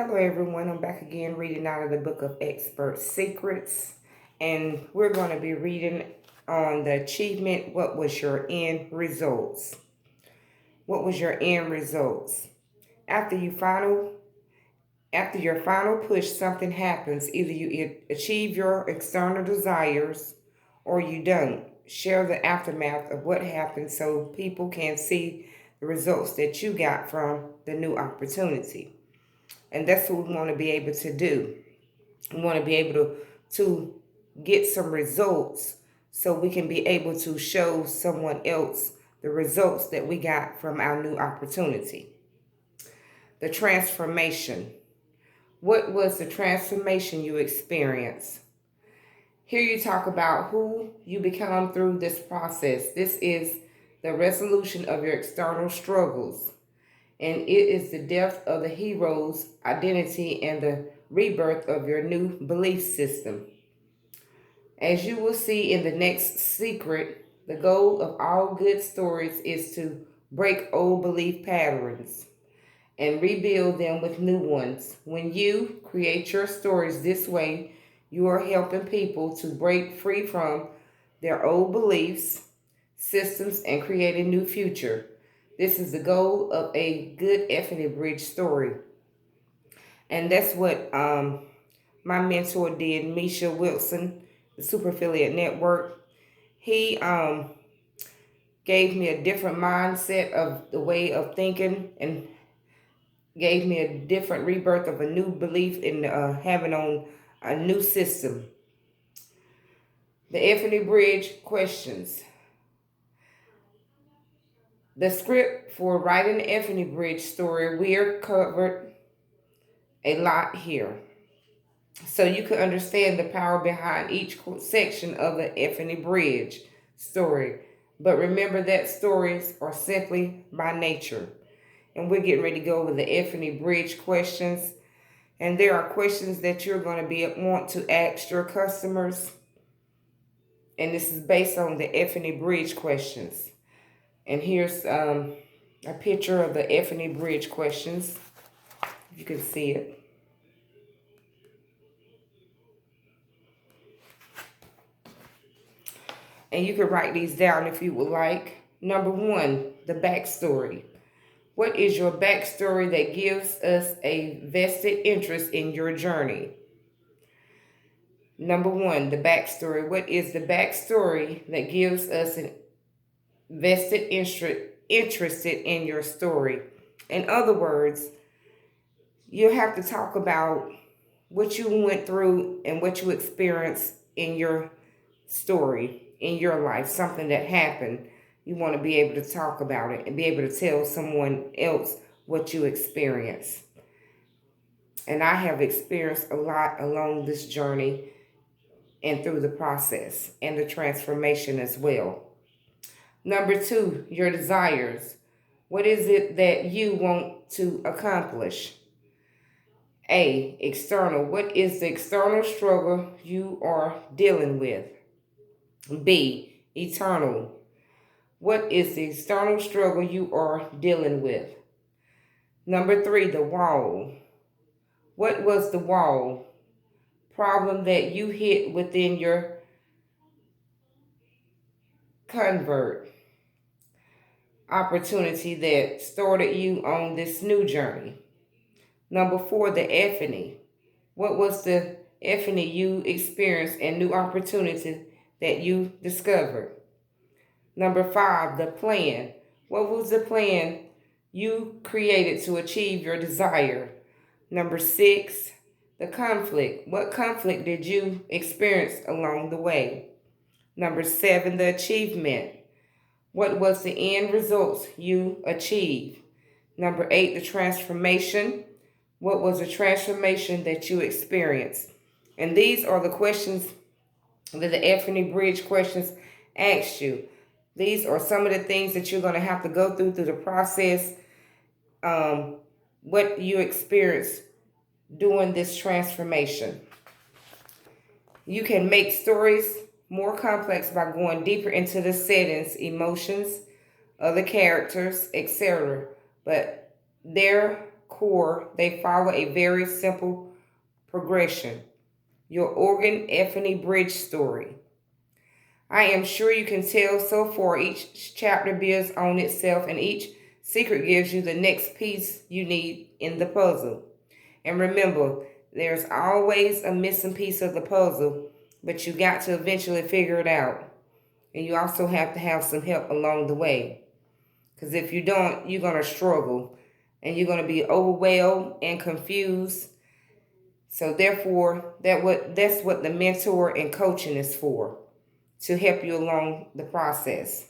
Hello, everyone. I'm back again reading out of the book of Expert Secrets, and we're going to be reading on the achievement. What was your end results? What was your end results? After you final, After your final push, something happens. Either you achieve your external desires, or you don't. Share the aftermath of what happened so people can see the results that you got from the new opportunity. And that's what we want to be able to do. We want to be able to get some results so we can be able to show someone else the results that we got from our new opportunity. The transformation. What was the transformation you experienced? Here you talk about who you become through this process. This is the resolution of your external struggles, and it is the death of the hero's identity and the rebirth of your new belief system. As you will see in the next secret, the goal of all good stories is to break old belief patterns and rebuild them with new ones. When you create your stories this way, you are helping people to break free from their old beliefs, systems, and create a new future. This is the goal of a good Effing Bridge story. And that's what my mentor did, Misha Wilson, the Super Affiliate Network. He gave me a different mindset of the way of thinking and gave me a different rebirth of a new belief in having on a new system. The Effing Bridge questions. The script for writing the Effing Bridge story, we are covered a lot here, so you can understand the power behind each section of the Effing Bridge story. But remember that stories are simply by nature. And we're getting ready to go over the Effing Bridge questions. And there are questions that you're going to want to ask your customers. And this is based on the Effing Bridge questions. And here's a picture of the Effing Bridge questions. You can see it. And you can write these down if you would like. Number one, the backstory. What is your backstory that gives us a vested interest in your journey? Number one, the backstory. What is the backstory that gives us an vested interested in your story? In other words, you have to talk about what you went through and what you experienced in your story, in your life, something that happened. You want to be able to talk about it and be able to tell someone else what you experienced. And I have experienced a lot along this journey and through the process and the transformation as well. Number two, your desires. What is it that you want to accomplish? A, external. What is the external struggle you are dealing with? B, eternal. What is the external struggle you are dealing with? Number three, the wall. What was the wall? Problem that you hit within your convert opportunity that started you on this new journey. Number four, the epiphany. What was the epiphany you experienced and new opportunity that you discovered? Number five, the plan. What was the plan you created to achieve your desire? Number six, the conflict. What conflict did you experience along the way? Number seven, the achievement. What was the end results you achieved? Number eight, the transformation. What was the transformation that you experienced? And these are the questions that the Effing Bridge questions asked you. These are some of the things that you're going to have to go through the process, what you experienced doing this transformation. You can make stories more complex by going deeper into the settings, emotions, other characters, etc. But there core, they follow a very simple progression. Your organ Epiphany Bridge story. I am sure you can tell so far each chapter builds on itself and each secret gives you the next piece you need in the puzzle. And remember, there's always a missing piece of the puzzle, but you got to eventually figure it out. And you also have to have some help along the way. Because if you don't, you're going to struggle and you're going to be overwhelmed and confused. So therefore, that's what the mentor and coaching is for, to help you along the process.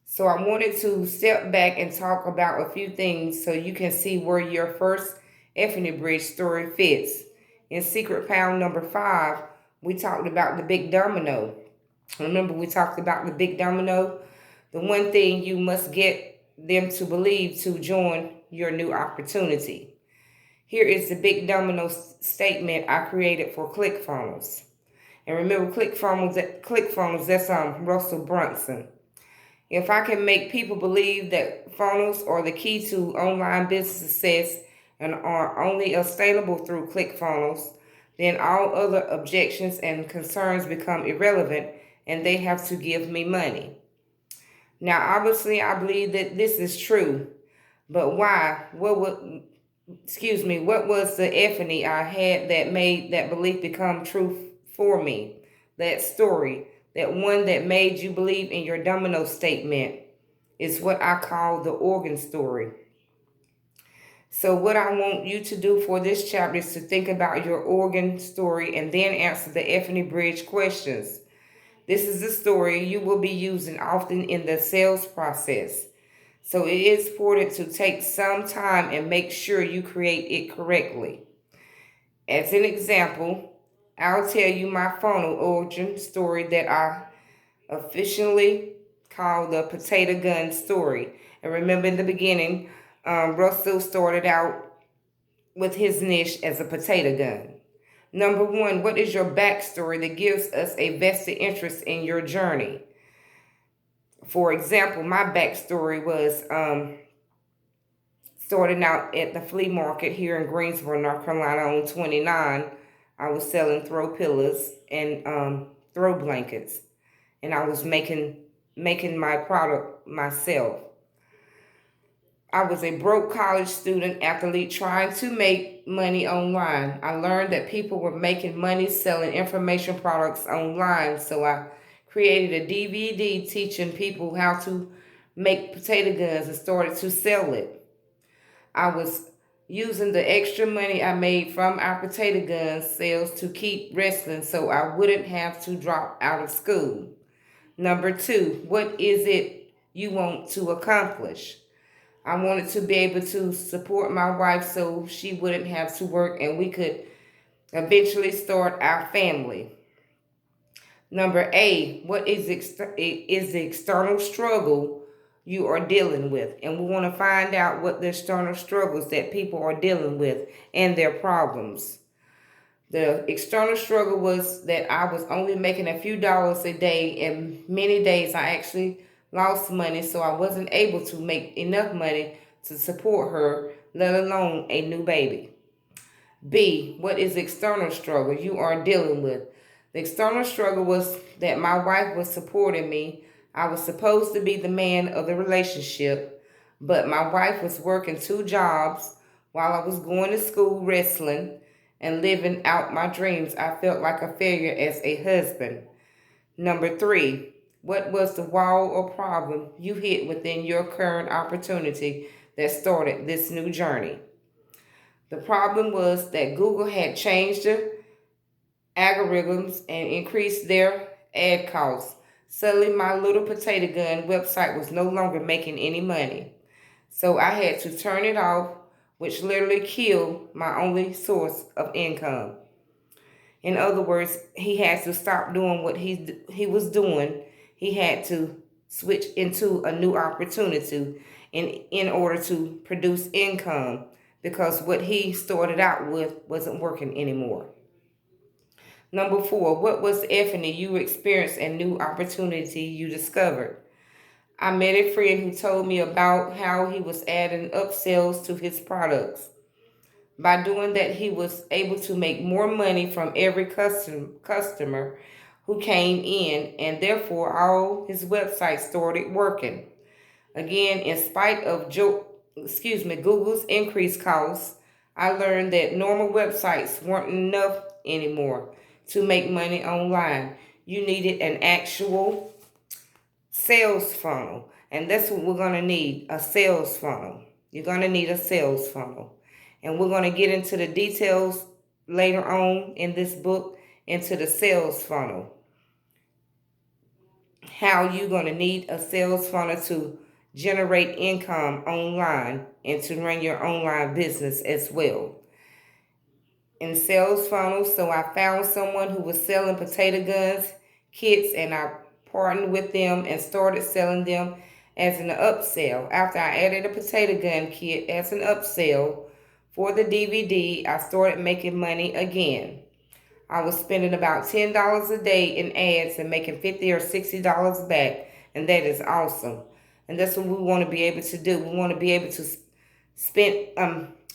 So I wanted to step back and talk about a few things so you can see where your first Epiphany Bridge story fits. In Secret Pound number 5, we talked about the big domino. Remember, we talked about the big domino? The one thing you must get them to believe to join your new opportunity. Here is the big domino statement I created for ClickFunnels. And remember, ClickFunnels, that's Russell Brunson. If I can make people believe that funnels are the key to online business success and are only attainable through ClickFunnels, then all other objections and concerns become irrelevant and they have to give me money. Now, obviously, I believe that this is true, but why? What was the epiphany I had that made that belief become true for me? That story, that one that made you believe in your domino statement, is what I call the organ story. So, what I want you to do for this chapter is to think about your organ story and then answer the Epiphany Bridge questions. This is the story you will be using often in the sales process. So, it is important to take some time and make sure you create it correctly. As an example, I'll tell you my funnel origin story that I officially call the potato gun story. And remember in the beginning, Russell started out with his niche as a potato gun. Number one, what is your backstory that gives us a vested interest in your journey? For example, my backstory was starting out at the flea market here in Greensboro, North Carolina on 29. I was selling throw pillows and throw blankets, and I was making my product myself. I was a broke college student athlete trying to make money online. I learned that people were making money selling information products online, so I created a DVD teaching people how to make potato guns and started to sell it. I was using the extra money I made from our potato gun sales to keep wrestling so I wouldn't have to drop out of school. Number two, what is it you want to accomplish? I wanted to be able to support my wife so she wouldn't have to work and we could eventually start our family. Number A, what is the external struggle you are dealing with? And we want to find out what the external struggles that people are dealing with and their problems. The external struggle was that I was only making a few dollars a day, and many days I actually lost money, so I wasn't able to make enough money to support her, let alone a new baby. B, what is the external struggle you are dealing with? The external struggle was that my wife was supporting me. I was supposed to be the man of the relationship, but my wife was working 2 jobs while I was going to school wrestling and living out my dreams. I felt like a failure as a husband. Number 3, what was the wall or problem you hit within your current opportunity that started this new journey? The problem was that Google had changed the algorithms and increased their ad costs. Suddenly, my little potato gun website was no longer making any money. So I had to turn it off, which literally killed my only source of income. In other words, he had to stop doing what he was doing. He had to switch into a new opportunity in order to produce income because what he started out with wasn't working anymore. Number 4, what was the epiphany you experienced and new opportunity you discovered? I met a friend who told me about how he was adding upsells to his products. By doing that, he was able to make more money from every customer who came in, and therefore all his websites started working. Again, in spite of Google's increased costs, I learned that normal websites weren't enough anymore to make money online. You needed an actual sales funnel, and that's what we're going to need, a sales funnel. You're going to need a sales funnel, and we're going to get into the details later on in this book, into the sales funnel, how you're going to need a sales funnel to generate income online and to run your online business as well. In sales funnels, so I found someone who was selling potato guns kits, and I partnered with them and started selling them as an upsell. After I added a potato gun kit as an upsell for the DVD, I started making money again. I was spending about $10 a day in ads and making $50 or $60 back, and that is awesome. And that's what we want to be able to do. We want to be able to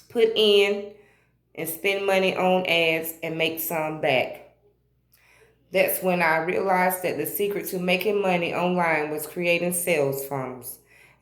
put in and spend money on ads and make some back. That's when I realized that the secret to making money online was creating sales funnels.